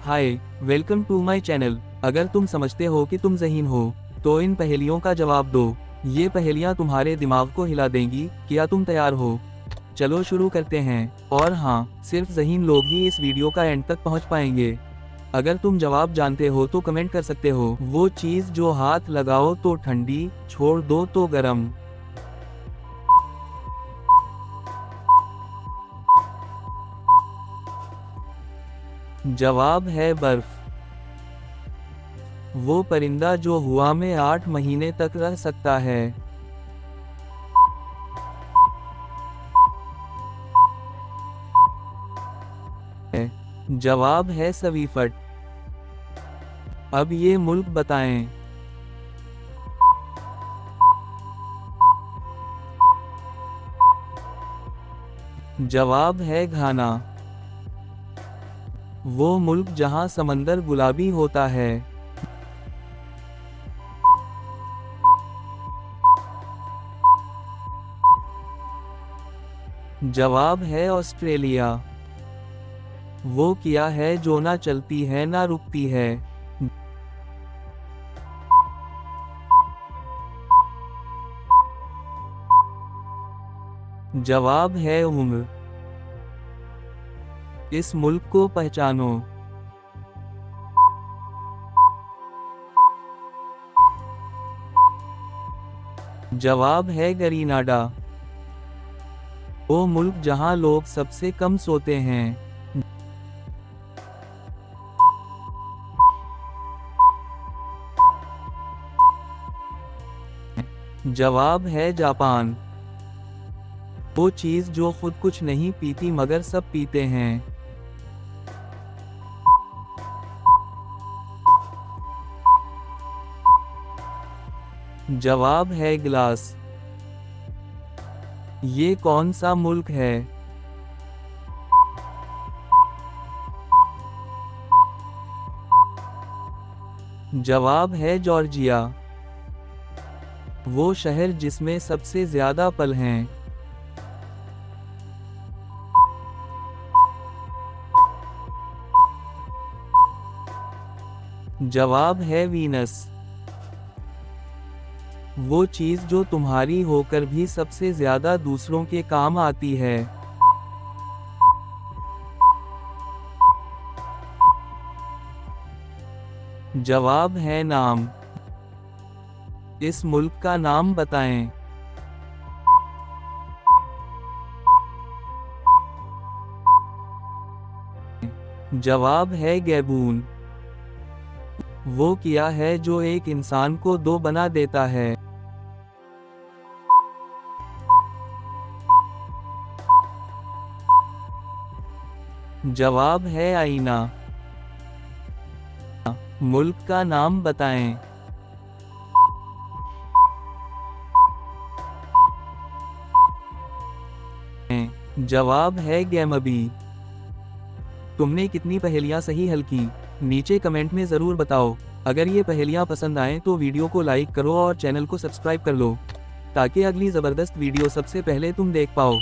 Hi, welcome to my channel. अगर तुम समझते हो कि तुम ज़हीन हो, तो इन पहेलियों का जवाब दो। ये पहेलियाँ तुम्हारे दिमाग को हिला देंगी। क्या तुम तैयार हो? चलो शुरू करते हैं। और हाँ, सिर्फ ज़हीन लोग ही इस वीडियो का एंड तक पहुँच पाएंगे। अगर तुम जवाब जानते हो तो कमेंट कर सकते हो। वो चीज़ जो हाथ लगाओ तो ठंडी, छोड़ दो तो गरम। जवाब है बर्फ। वो परिंदा जो हवा में 8 महीने तक रह सकता है। जवाब है सवीफट। अब ये मुल्क बताएं। जवाब है घाना। वो मुल्क जहां समंदर गुलाबी होता है। जवाब है ऑस्ट्रेलिया। वो क्या है जो ना चलती है ना रुकती है। जवाब है उम्र। इस मुल्क को पहचानो। जवाब है गरीनाडा। वो मुल्क जहां लोग सबसे कम सोते हैं। जवाब है जापान। वो चीज जो खुद कुछ नहीं पीती मगर सब पीते हैं। जवाब है गिलास। ये कौन सा मुल्क है? जवाब है जॉर्जिया। वो शहर जिसमें सबसे ज्यादा पल हैं। जवाब है वीनस। वो चीज जो तुम्हारी होकर भी सबसे ज्यादा दूसरों के काम आती है। जवाब है नाम। इस मुल्क का नाम बताएं। जवाब है गैबून। वो क्या है जो एक इंसान को दो बना देता है। जवाब है आईना। मुल्क का नाम बताएं। जवाब है गैमबी। तुमने कितनी पहेलियां सही हल की? नीचे कमेंट में ज़रूर बताओ। अगर ये पहेलियां पसंद आएं तो वीडियो को लाइक करो और चैनल को सब्सक्राइब कर लो, ताकि अगली ज़बरदस्त वीडियो सबसे पहले तुम देख पाओ।